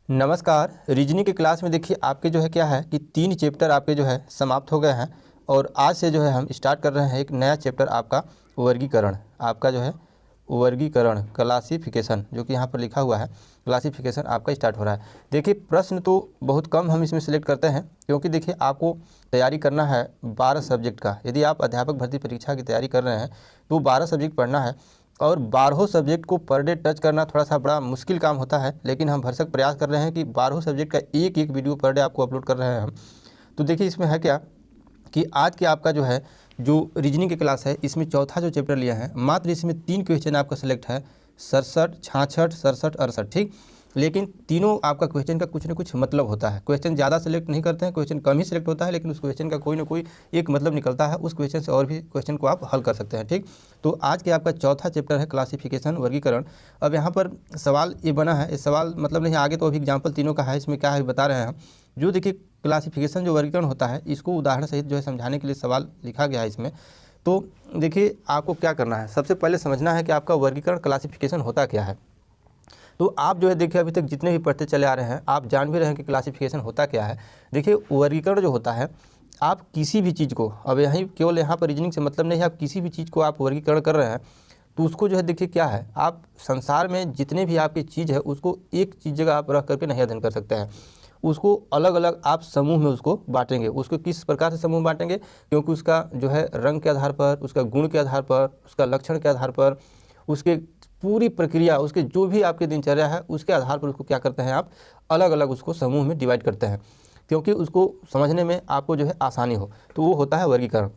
नमस्कार। रीजनिंग की क्लास में देखिए आपके जो है क्या है कि 3 चैप्टर आपके जो है समाप्त हो गए हैं और आज से जो है हम स्टार्ट कर रहे हैं एक नया चैप्टर आपका वर्गीकरण। आपका जो है वर्गीकरण क्लासिफिकेशन जो कि यहाँ पर लिखा हुआ है क्लासिफिकेशन आपका स्टार्ट हो रहा है। देखिए प्रश्न तो बहुत कम हम इसमें सिलेक्ट करते हैं क्योंकि देखिए आपको तैयारी करना है 12 सब्जेक्ट का। यदि आप अध्यापक भर्ती परीक्षा की तैयारी कर रहे हैं तो 12 सब्जेक्ट पढ़ना है और 12 सब्जेक्ट को पर डे टच करना थोड़ा सा बड़ा मुश्किल काम होता है, लेकिन हम भरसक प्रयास कर रहे हैं कि 12 सब्जेक्ट का एक एक वीडियो पर डे आपको अपलोड कर रहे हैं हम। तो देखिए इसमें है क्या कि आज के आपका जो है जो रीजनिंग की क्लास है इसमें चौथा जो चैप्टर लिया है, मात्र इसमें 3 क्वेश्चन आपका सेलेक्ट है, 67, 66, 67, 68। ठीक, लेकिन तीनों आपका क्वेश्चन का कुछ ना कुछ मतलब होता है। क्वेश्चन ज़्यादा सेलेक्ट नहीं करते हैं, क्वेश्चन कम ही सेलेक्ट होता है, लेकिन उस क्वेश्चन का कोई ना कोई एक मतलब निकलता है। उस क्वेश्चन से और भी क्वेश्चन को आप हल कर सकते हैं। ठीक, तो आज के आपका चौथा चैप्टर है क्लासिफिकेशन वर्गीकरण। अब यहाँ पर सवाल ये बना है, इस सवाल मतलब नहीं आगे तो अभी एग्जाम्पल तीनों का है, इसमें क्या है बता रहे हैं हम। जो देखिए क्लासिफिकेशन जो वर्गीकरण होता है इसको उदाहरण सहित जो है समझाने के लिए सवाल लिखा गया है इसमें। तो देखिए आपको क्या करना है, सबसे पहले समझना है कि आपका वर्गीकरण क्लासिफिकेशन होता क्या है। तो आप जो है देखिए अभी तक जितने भी पढ़ते चले आ रहे हैं आप जान भी रहे हैं कि क्लासिफिकेशन होता क्या है। देखिए वर्गीकरण जो होता है, आप किसी भी चीज़ को, अब यहीं केवल यहाँ पर रीजनिंग से मतलब नहीं है, आप किसी भी चीज़ को आप वर्गीकरण कर रहे हैं तो उसको जो है देखिए क्या है, आप संसार में जितने भी आपकी चीज़ है उसको एक चीज़ जगह आप रख करके नहीं अध्ययन कर सकते हैं। उसको अलग अलग आप समूह में उसको बांटेंगे। उसको किस प्रकार से समूह बांटेंगे, क्योंकि उसका जो है रंग के आधार पर, उसका गुण के आधार पर, उसका लक्षण के आधार पर, उसके पूरी प्रक्रिया, उसके जो भी आपकी दिनचर्या है उसके आधार पर उसको क्या करते हैं, आप अलग अलग उसको समूह में डिवाइड करते हैं क्योंकि उसको समझने में आपको जो है आसानी हो। तो वो होता है वर्गीकरण।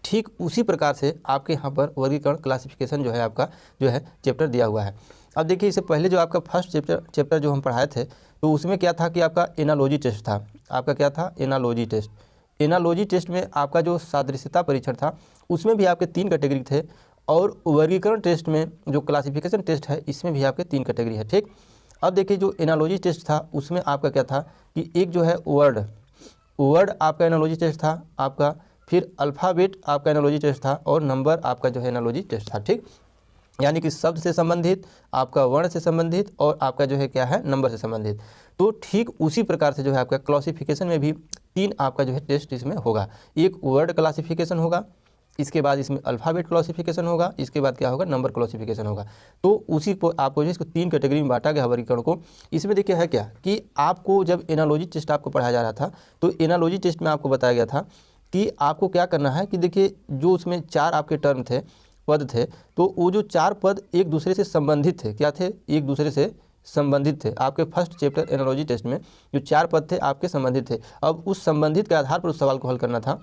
ठीक उसी प्रकार से आपके यहाँ पर वर्गीकरण क्लासिफिकेशन जो है आपका जो है चैप्टर दिया हुआ है। अब देखिए इससे पहले जो आपका फर्स्ट चैप्टर जो हम पढ़ाए थे तो उसमें क्या था कि आपका एनालॉजी टेस्ट था। आपका क्या था, एनालॉजी टेस्ट। एनालॉजी टेस्ट में आपका जो सादृश्यता परीक्षण था उसमें भी आपके 3 कैटेगरी थे और वर्गीकरण टेस्ट में जो क्लासिफिकेशन टेस्ट है इसमें भी आपके 3 कैटेगरी है। ठीक, अब देखिए जो एनालॉजी टेस्ट था उसमें आपका क्या था कि एक जो है वर्ड आपका एनालॉजी टेस्ट था आपका, फिर अल्फ़ाबेट आपका एनालॉजी टेस्ट था और नंबर आपका जो है एनालॉजी टेस्ट था। ठीक, यानी कि शब्द से संबंधित, आपका वर्ण से संबंधित और आपका जो है क्या है नंबर से संबंधित। तो ठीक उसी प्रकार से जो है आपका क्लासिफिकेशन में भी 3 आपका जो है टेस्ट इसमें होगा। एक वर्ड क्लासिफिकेशन होगा, इसके बाद इसमें अल्फ़ाबेट क्लासिफिकेशन होगा, इसके बाद क्या होगा, नंबर क्लासिफिकेशन होगा। तो उसी को आपको जो इसको 3 कैटेगरी में बांटा गया वर्गीकरण को। इसमें देखिए है क्या कि आपको जब एनालॉजी टेस्ट आपको पढ़ाया जा रहा था तो एनालॉजी टेस्ट में आपको बताया गया था कि आपको क्या करना है कि देखिए जो उसमें 4 आपके टर्म थे, पद थे, तो वो जो 4 पद एक दूसरे से संबंधित थे, क्या थे, एक दूसरे से संबंधित थे। आपके फर्स्ट चैप्टर एनालॉजी टेस्ट में जो 4 पद थे आपके संबंधित थे। अब उस संबंधित के आधार पर उस सवाल को हल करना था।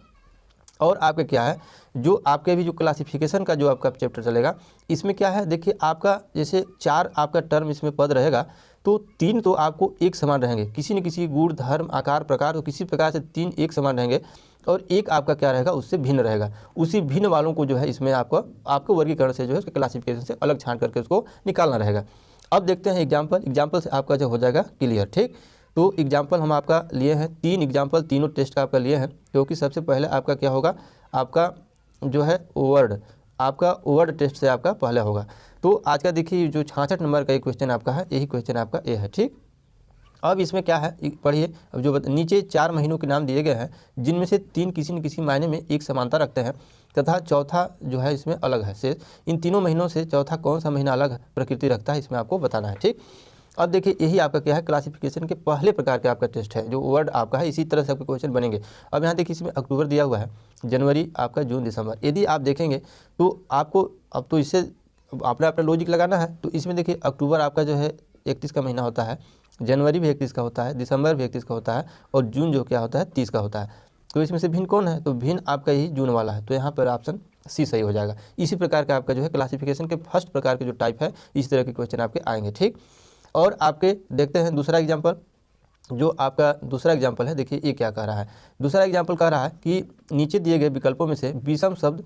और आपके क्या है जो आपके भी जो क्लासिफिकेशन का जो आपका चैप्टर चलेगा इसमें क्या है, देखिए आपका जैसे 4 आपका टर्म इसमें पद रहेगा तो 3 तो आपको एक समान रहेंगे, किसी न किसी गुण, धर्म, आकार, प्रकार, तो किसी प्रकार से 3 एक समान रहेंगे और एक आपका क्या रहेगा उससे भिन्न रहेगा। उसी भिन्न वालों को जो है इसमें आपको वर्गीकरण से जो है उसके क्लासिफिकेशन से अलग छांट करके उसको निकालना रहेगा। अब देखते हैं एग्जाम्पल से आपका जो हो जाएगा क्लियर। ठीक, तो एग्जाम्पल हम आपका लिए हैं 3 एग्जाम्पल, तीनों टेस्ट का आपका लिए हैं, क्योंकि सबसे पहले आपका क्या होगा, आपका जो है वर्ड टेस्ट से आपका पहले होगा। तो आज का देखिए जो 66 नंबर का एक क्वेश्चन आपका है, यही क्वेश्चन आपका ए है। ठीक, अब इसमें क्या है पढ़िए। अब जो नीचे 4 महीनों के नाम दिए गए हैं जिनमें से 3 किसी न किसी मायने में एक समानता रखते हैं तथा चौथा जो है इसमें अलग है से, इन तीनों महीनों से चौथा कौन सा महीना अलग प्रकृति रखता है इसमें आपको बताना है। ठीक, अब देखिए यही आपका क्या है क्लासिफिकेशन के पहले प्रकार के आपका टेस्ट है जो वर्ड आपका है। इसी तरह से आपके क्वेश्चन बनेंगे। अब यहाँ देखिए इसमें अक्टूबर दिया हुआ है, जनवरी, आपका जून, दिसंबर। यदि आप देखेंगे तो आपको अब तो इससे अपना अपना लॉजिक लगाना है। तो इसमें देखिए अक्टूबर आपका जो है 31 का महीना होता है, जनवरी भी 31 का होता है, दिसंबर भी 31 का होता है और जून जो क्या होता है 30 का होता है। तो इसमें से भिन्न कौन है, तो भिन्न आपका यही जून वाला है। तो यहाँ पर ऑप्शन सी सही हो जाएगा। इसी प्रकार का आपका जो है क्लासिफिकेशन के फर्स्ट प्रकार के जो टाइप है इस तरह के क्वेश्चन आपके आएंगे। ठीक, और आपके देखते हैं दूसरा एग्जाम्पल। जो आपका दूसरा एग्जाम्पल है, देखिए ये क्या कह रहा है। दूसरा एग्जाम्पल कह रहा है कि नीचे दिए गए विकल्पों में से विषम शब्द,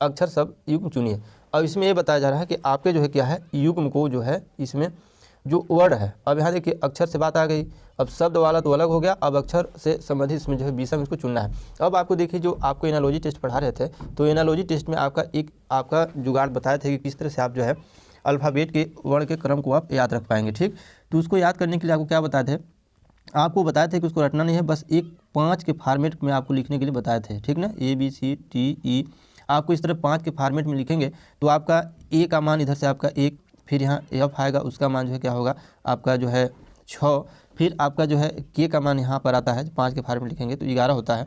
अक्षर शब्द, युग्म चुनिए। अब इसमें ये बताया जा रहा है कि आपके जो है क्या है युग्म को जो है इसमें जो वर्ड है, अब यहाँ देखिए अक्षर से बात आ गई, अब शब्द वाला तो अलग हो गया, अब अक्षर से संबंधित इसमें जो है विषम इसको चुनना है। अब आपको देखिए जो आपको एनालॉजी टेस्ट पढ़ा रहे थे तो एनालॉजी टेस्ट में आपका एक आपका जुगाड़ बताए थे कि किस तरह से आप जो है अल्फ़ाबेट के वर्ण के क्रम को आप याद रख पाएंगे। ठीक, तो उसको याद करने के लिए आपको क्या बताए थे, आपको बताए थे कि उसको रटना नहीं है, बस एक 5 के फॉर्मेट में आपको लिखने के लिए बताए थे। ठीक ना, ABCDE आपको इस तरह 5 के फॉर्मेट में लिखेंगे तो आपका ए का मान इधर से आपका 1, फिर यहाँ एफ आएगा, उसका मान जो है क्या होगा आपका जो है 6, फिर आपका जो है के का मान यहाँ पर आता है, 5 के फॉर्मेट में लिखेंगे तो 11 होता है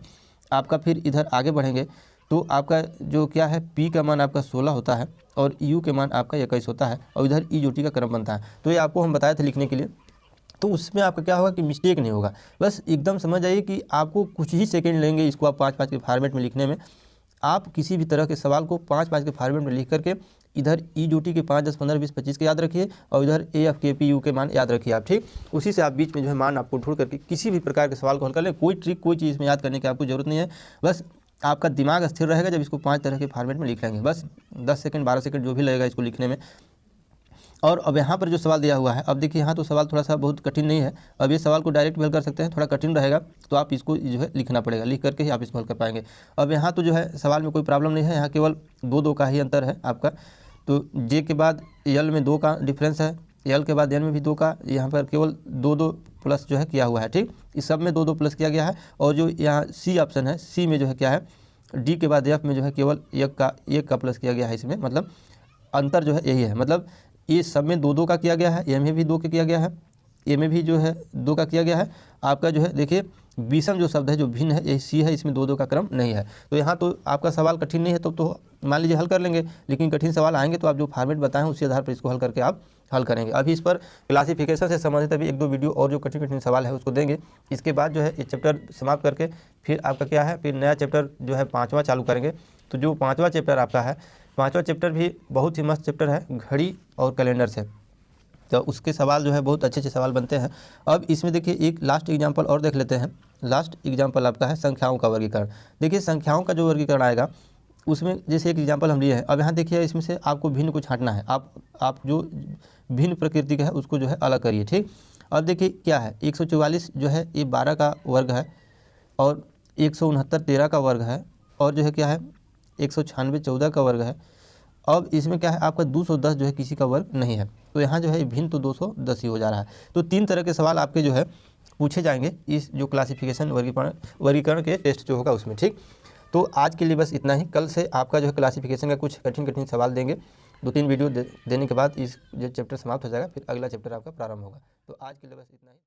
आपका। फिर इधर आगे बढ़ेंगे तो आपका जो क्या है पी का मान आपका 16 होता है और यू के मान आपका 21 होता है और इधर ई जोटी का क्रम बनता है। तो ये आपको हम बताए थे लिखने के लिए, तो उसमें आपका क्या होगा कि मिस्टेक नहीं होगा। बस एकदम समझ आइए कि आपको कुछ ही सेकंड लेंगे इसको आप 5-5 के फॉर्मेट में लिखने में। आप किसी भी तरह के सवाल को 5-5 के फॉर्मेट में लिख करके इधर ई जोटी के 5, 10, 15, 20, 25 के याद रखिए और इधर ए एफ के पी यू के मान याद रखिए आप। ठीक, उसी से आप बीच में जो है मान आपको ढूंढ करके किसी भी प्रकार के सवाल को हल कर लें। कोई ट्रिक कोई चीज़ में याद करने की आपको जरूरत नहीं है, बस आपका दिमाग स्थिर रहेगा जब इसको 5 तरह के फॉर्मेट में लिख लेंगे। बस 10 सेकंड 12 सेकंड जो भी लगेगा इसको लिखने में। और अब यहाँ पर जो सवाल दिया हुआ है, अब देखिए यहाँ तो सवाल थोड़ा सा बहुत कठिन नहीं है, अब ये सवाल को डायरेक्ट भी हल कर सकते हैं, थोड़ा कठिन रहेगा तो आप इसको जो है लिखना पड़ेगा, लिख करके ही आप इसको हल कर पाएंगे। अब यहाँ तो जो है सवाल में कोई प्रॉब्लम नहीं है, यहाँ केवल 2-2 का ही अंतर है आपका। तो जे के बाद यल में 2 का डिफरेंस है, यल के बाद एन में भी 2 का, यहाँ पर केवल 2-2 प्लस जो है किया हुआ है। ठीक, इस सब में 2-2 प्लस किया गया है। और जो यहाँ सी ऑप्शन है, सी में जो है क्या है डी के बाद एफ में जो है केवल 1 का प्लस किया गया है इसमें, मतलब अंतर जो है यही है। मतलब ये सब में 2-2 का किया गया है, ए में भी 2 का किया गया है, ए में भी जो है 2 का किया गया है। आपका जो है देखिए विषम जो शब्द है जो भिन्न है, ये सी है, इसमें 2-2 का क्रम नहीं है। तो यहाँ तो आपका सवाल कठिन नहीं है तो मान लीजिए हल कर लेंगे, लेकिन कठिन सवाल आएंगे तो आप जो फॉर्मेट बताएं उसी आधार पर इसको हल करके आप हल करेंगे। अभी इस पर क्लासिफिकेशन से संबंधित अभी 1-2 वीडियो और जो कठिन सवाल है उसको देंगे। इसके बाद जो है ये चैप्टर समाप्त करके फिर आपका क्या है, फिर नया चैप्टर जो है 5वां चालू करेंगे। तो जो 5वां चैप्टर आपका है, 5वां चैप्टर भी बहुत ही मस्त चैप्टर है, घड़ी और कैलेंडर से। तो उसके सवाल जो है बहुत अच्छे सवाल बनते हैं। अब इसमें देखिए एक लास्ट एग्जांपल और देख लेते हैं। लास्ट एग्जांपल आपका है संख्याओं का वर्गीकरण। देखिए संख्याओं का जो वर्गीकरण आएगा उसमें जैसे एक एग्जांपल हम लिए हैं, अब यहाँ देखिए इसमें से आपको भिन्न को छांटना है। आप जो भिन्न प्रकृति का है उसको जो है अलग करिए। ठीक, अब देखिए क्या है 144 जो है ये 12 का वर्ग है और 169 13 का वर्ग है और जो है क्या है 196 14 का वर्ग है। अब इसमें क्या है आपका 210 जो है किसी का वर्ग नहीं है, तो यहाँ जो है भिन्न तो 210 ही हो जा रहा है। तो 3 तरह के सवाल आपके जो है पूछे जाएंगे इस जो क्लासिफिकेशन वर्गीकरण के टेस्ट जो होगा उसमें। ठीक, तो आज के लिए बस इतना ही। कल से आपका जो है क्लासिफिकेशन का कुछ कठिन सवाल देंगे। 2-3 वीडियो देने के बाद इस जो चैप्टर समाप्त हो जाएगा, फिर अगला चैप्टर आपका प्रारंभ होगा। तो आज के लिए बस इतना ही।